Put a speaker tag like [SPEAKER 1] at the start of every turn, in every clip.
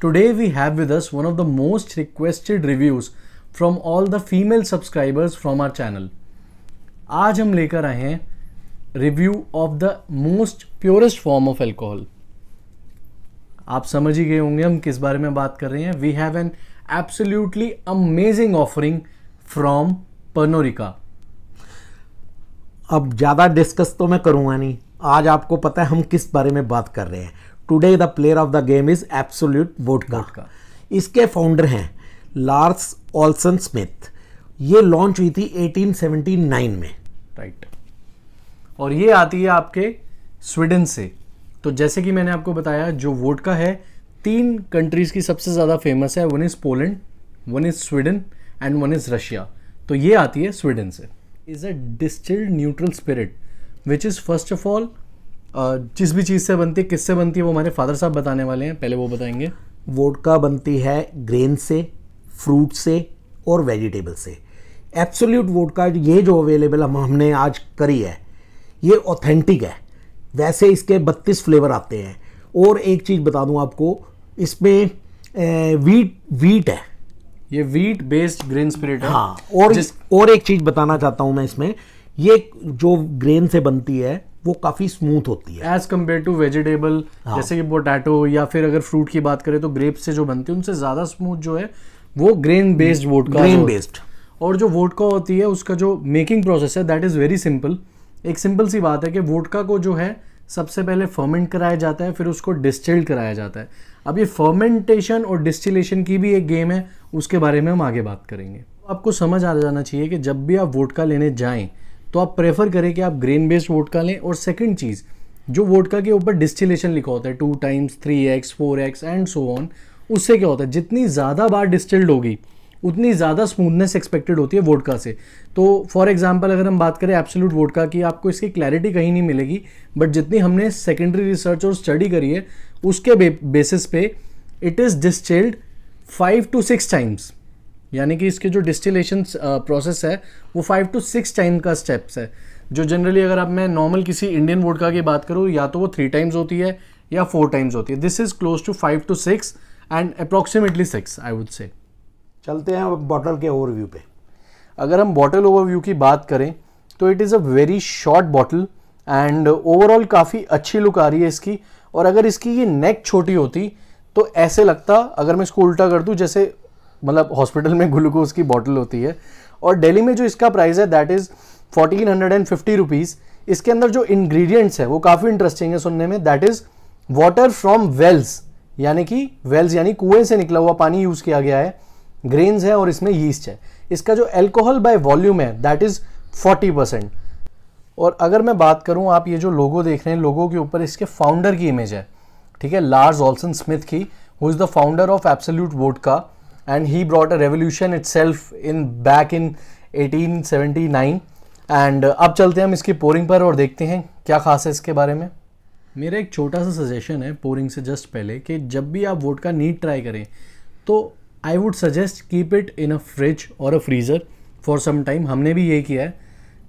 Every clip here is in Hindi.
[SPEAKER 1] Today we have with us one of the most requested reviews from all the female subscribers from our channel. आज हम लेकर आए हैं review of the most purest form of alcohol. आप समझ ही गए होंगे हम किस बारे में बात कर रहे हैं. We have an absolutely amazing offering from Pernod Ricard.
[SPEAKER 2] अब ज़्यादा डिस्कस तो मैं करूँगा नहीं. आज आपको पता है हम किस बारे में बात कर रहे हैं. Today the player of the game is absolute vodka. इसके फाउंडर हैं लार्स ओल्सन स्मिथ. ये लॉन्च हुई थी 1879 में.
[SPEAKER 1] राइट. और ये आती है आपके स्वीडन से. तो जैसे कि मैंने आपको बताया, जो वोडका है 3 कंट्रीज की सबसे ज़्यादा फेमस है. One is Poland, one is Sweden and one is Russia. तो ये आती है स्वीडन से. Is a distilled neutral spirit which is first of all जिस भी चीज़ से बनती है, किससे बनती है, वो हमारे फादर साहब बताने वाले हैं. पहले वो बताएंगे.
[SPEAKER 2] वोडका बनती है ग्रेन से, फ्रूट से और वेजिटेबल से. एब्सोल्यूट वोडका ये जो अवेलेबल हमने आज करी है ये ऑथेंटिक है. वैसे इसके 32 फ्लेवर आते हैं. और एक चीज़ बता दूं आपको, इसमें वीट है.
[SPEAKER 1] ये वीट बेस्ड ग्रेन स्पिरिट है.
[SPEAKER 2] हाँ. और एक चीज़ बताना चाहता हूं मैं, इसमें ये जो ग्रेन से बनती है वो काफ़ी स्मूथ होती है
[SPEAKER 1] एज कम्पेयर टू वेजिटेबल. जैसे कि पोटैटो या फिर अगर फ्रूट की बात करें तो ग्रेप से जो बनती है उनसे ज़्यादा स्मूथ जो है वो grain based vodka.
[SPEAKER 2] Grain based.
[SPEAKER 1] और जो वोडका होती है उसका जो मेकिंग प्रोसेस है दैट इज़ वेरी सिंपल. एक सिंपल सी बात है कि वोडका को जो है सबसे पहले फर्मेंट कराया जाता है, फिर उसको डिस्टिल्ड कराया जाता है. अब ये फर्मेंटेशन और डिस्टिलेशन की भी एक गेम है, उसके बारे में हम आगे बात करेंगे. आपको समझ आ जाना चाहिए कि जब भी आप वोडका लेने जाएं तो आप प्रेफर करें कि आप ग्रेन बेस्ड वोडका लें. और सेकंड चीज़, जो वोडका के ऊपर डिस्टिलेशन लिखा होता है 2 times 3x 4x and so on, उससे क्या होता है जितनी ज़्यादा बार डिस्टिल्ड होगी उतनी ज़्यादा स्मूथनेस एक्सपेक्टेड होती है वोडका से. तो फॉर एग्जांपल अगर हम बात करें एब्सोल्यूट वोडका की, आपको इसकी क्लैरिटी कहीं नहीं मिलेगी. बट जितनी हमने सेकेंडरी रिसर्च और स्टडी करी है उसके बेसिस पे it is distilled 5 to 6 times. यानी कि इसके जो डिस्टिलेशन प्रोसेस है वो 5 to 6 टाइम का स्टेप्स है. जो जनरली अगर आप मैं नॉर्मल किसी इंडियन वोडका की बात करूँ या तो वो 3 times होती है या 4 times होती है. This is close to 5 to 6 and approximately 6 I would say.
[SPEAKER 2] चलते हैं बॉटल के ओवरव्यू पे.
[SPEAKER 1] अगर हम बॉटल ओवरव्यू की बात करें तो it is a very short bottle and overall काफ़ी अच्छी लुक आ रही है इसकी. और अगर इसकी ये नेक छोटी होती तो ऐसे लगता, अगर मैं इसको उल्टा कर दूं, जैसे मतलब हॉस्पिटल में ग्लूकोज की बॉटल होती है. और दिल्ली में जो इसका प्राइस है दैट इज़ 1450 रुपीज़. इसके अंदर जो इंग्रेडिएंट्स है वो काफ़ी इंटरेस्टिंग है सुनने में. That is water from Wales, यानी कि वेल्स यानी कुएं से निकला हुआ पानी यूज़ किया गया है. ग्रेन्स है और इसमें यीस्ट है. इसका जो अल्कोहल बाय वॉल्यूम है दैट इज़ 40%. और अगर मैं बात करूं, आप ये जो लोगो देख रहे हैं, लोगो के ऊपर इसके फाउंडर की इमेज है. ठीक है, लार्स ओल्सन स्मिथ की, who is the founder of absolute vodka and he brought a revolution itself back in 1879. And अब चलते हैं हम इसकी पोरिंग पर और देखते हैं क्या खास है इसके बारे में. मेरा एक छोटा सा सजेशन है पोरिंग से जस्ट पहले कि जब भी आप वोडका नीट ट्राई करें तो I would suggest keep it in a fridge और अ फ्रीज़र फॉर सम टाइम. हमने भी ये किया है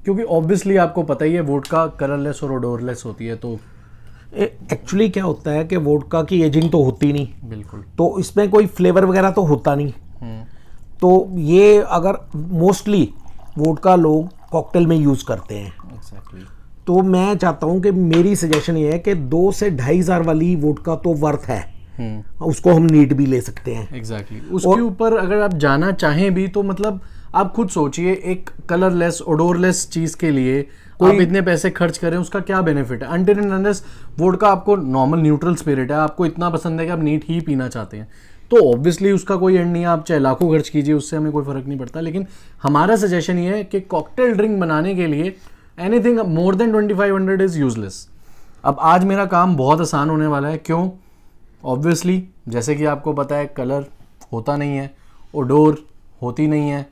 [SPEAKER 1] क्योंकि ऑब्वियसली आपको पता ही है वोडका कलरलेस और ओडोरलेस होती है. तो
[SPEAKER 2] एक्चुअली क्या होता है कि वोडका की एजिंग तो होती नहीं.
[SPEAKER 1] बिल्कुल.
[SPEAKER 2] तो इसमें कोई फ्लेवर वगैरह तो होता नहीं. तो ये अगर मोस्टली वोडका लोग कॉकटेल में यूज़ करते हैं.
[SPEAKER 1] एग्जैक्टली.
[SPEAKER 2] तो मैं चाहता हूँ कि मेरी सजेशन ये है कि 2 से 2,500 वाली वोडका तो वर्थ है. उसको हम नीट भी ले सकते हैं.
[SPEAKER 1] एग्जैक्टली. उसके ऊपर अगर आप जाना चाहें भी तो मतलब आप खुद सोचिए, एक कलरलेस ओडोरलेस चीज़ के लिए आप इतने पैसे खर्च करें, उसका क्या बेनिफिट है. अनटिल एंड अनलेस वोडका आपको नॉर्मल न्यूट्रल स्पिरिट है, आपको इतना पसंद है कि आप नीट ही पीना चाहते हैं, तो ऑब्वियसली उसका कोई एंड नहीं है. आप चाहे लाखों खर्च कीजिए, उससे हमें कोई फ़र्क नहीं पड़ता. लेकिन हमारा सजेशन ये है कि कॉकटेल ड्रिंक बनाने के लिए anything more than 2500 is useless. अब आज मेरा काम बहुत आसान होने वाला है. क्यों? ऑब्वियसली जैसे कि आपको पता है कलर होता नहीं है, ओडोर होती नहीं है.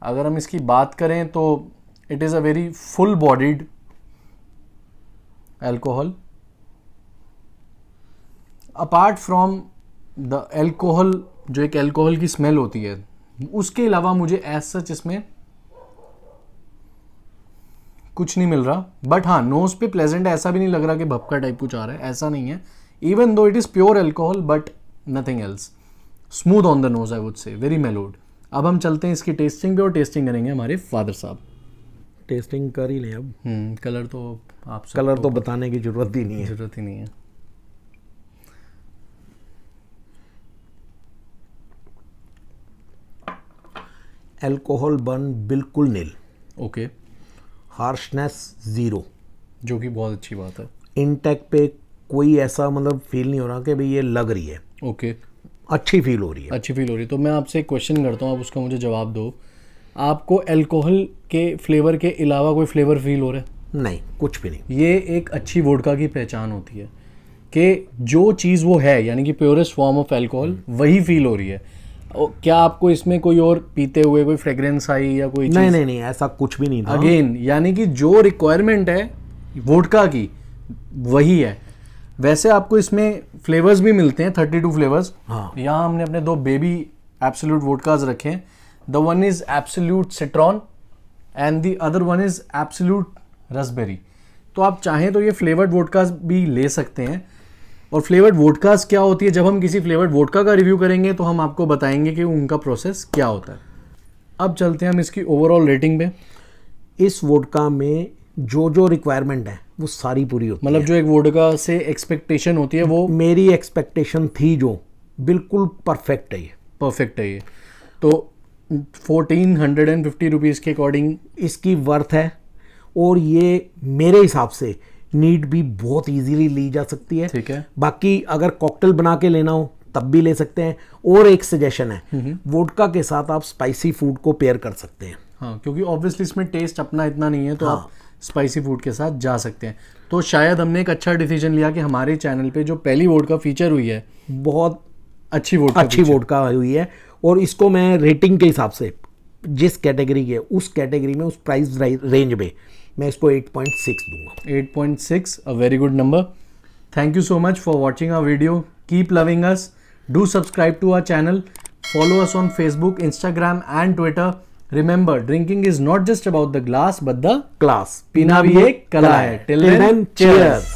[SPEAKER 1] अगर हम इसकी बात करें तो it is a very full bodied alcohol. Apart from the alcohol, जो एक अल्कोहल की स्मेल होती है, उसके अलावा मुझे एज सच इसमें कुछ नहीं मिल रहा. बट हाँ, नोज पे प्लेजेंट है, ऐसा भी नहीं लग रहा कि भपका टाइप कुछ आ रहा है, ऐसा नहीं है. Even though it is pure alcohol but nothing else, smooth on the nose I would say, very mellowed. अब हम चलते हैं इसकी टेस्टिंग पे और टेस्टिंग करेंगे हमारे फादर साहब।
[SPEAKER 2] टेस्टिंग कर ही लें अब।
[SPEAKER 1] कलर तो आप
[SPEAKER 2] कलर तो बताने की जरूरत ही नहीं है।
[SPEAKER 1] जरूरत ही नहीं है।
[SPEAKER 2] अल्कोहल बर्न बिल्कुल नील।
[SPEAKER 1] ओके।
[SPEAKER 2] हार्शनेस जीरो,
[SPEAKER 1] जो कि बहुत अच्छी बात है।
[SPEAKER 2] इनटेक पे कोई ऐसा मतलब फील नहीं हो रहा कि भाई ये लग रही है।
[SPEAKER 1] ओके।
[SPEAKER 2] अच्छी फील हो रही है।
[SPEAKER 1] अच्छी फील हो रही है। तो मैं आपसे एक क्वेश्चन करता हूँ, आप उसका मुझे जवाब दो। आपको अल्कोहल के फ्लेवर के अलावा कोई फ्लेवर फील हो रहा है?
[SPEAKER 2] नहीं, कुछ भी नहीं।
[SPEAKER 1] ये एक अच्छी वोडका की पहचान होती है कि जो चीज़ वो है, यानी कि प्योरेस्ट फॉर्म ऑफ अल्कोहल, वही फील हो रही है। क्या आपको इसमें कोई और पीते हुए कोई फ्रेग्रेंस आई या कोई चीज़?
[SPEAKER 2] नहीं, ऐसा कुछ भी नहीं था।
[SPEAKER 1] अगेन यानी कि जो रिक्वायरमेंट है वोडका की वही है। वैसे आपको इसमें फ्लेवर्स भी मिलते हैं, 32 फ्लेवर्स।
[SPEAKER 2] हाँ।
[SPEAKER 1] यहाँ हमने अपने 2 बेबी एब्सोल्यूट वोडकाज रखे हैं। The one is Absolut citron and the other one is Absolut raspberry. तो आप चाहें तो ये फ्लेवर्ड वोडकाज भी ले सकते हैं। और फ्लेवर्ड वोडकाज क्या होती है, जब हम किसी फ्लेवर्ड वोडका का रिव्यू करेंगे तो हम आपको बताएंगे कि उनका प्रोसेस क्या होता है। अब चलते हैं हम इसकी ओवरऑल रेटिंग पे।
[SPEAKER 2] इस वोडका में जो जो रिक्वायरमेंट है वो सारी पूरी होती है।
[SPEAKER 1] मतलब जो एक वोडका से एक्सपेक्टेशन होती है वो
[SPEAKER 2] मेरी एक्सपेक्टेशन थी जो बिल्कुल परफेक्ट है। ये
[SPEAKER 1] परफेक्ट है। ये तो 1450 रुपीज़ के अकॉर्डिंग
[SPEAKER 2] इसकी वर्थ है। और ये मेरे हिसाब से नीड भी बहुत इजीली ली जा सकती है।
[SPEAKER 1] ठीक है।
[SPEAKER 2] बाकी अगर कॉकटेल बना के लेना हो तब भी ले सकते हैं। और एक सजेशन है, वोडका के साथ आप स्पाइसी फूड को पेयर कर सकते हैं।
[SPEAKER 1] हाँ, क्योंकि ऑब्वियसली इसमें टेस्ट अपना इतना नहीं है, तो आप स्पाइसी फूड के साथ जा सकते हैं। तो शायद हमने एक अच्छा डिसीजन लिया कि हमारे चैनल पे जो पहली वोडका फीचर हुई है,
[SPEAKER 2] बहुत
[SPEAKER 1] अच्छी
[SPEAKER 2] वोडका हुई है। और इसको मैं रेटिंग के हिसाब से जिस कैटेगरी के उस कैटेगरी में उस प्राइस रेंज में मैं इसको 8.6 दूंगा।
[SPEAKER 1] 8.6, a very good number. Thank you so much for watching our video. Keep loving us, do subscribe to our channel, follow us on Facebook, Instagram and Twitter. Remember, drinking is not just about the glass but the
[SPEAKER 2] class
[SPEAKER 1] पीना भी एक कला है। Till then, cheers.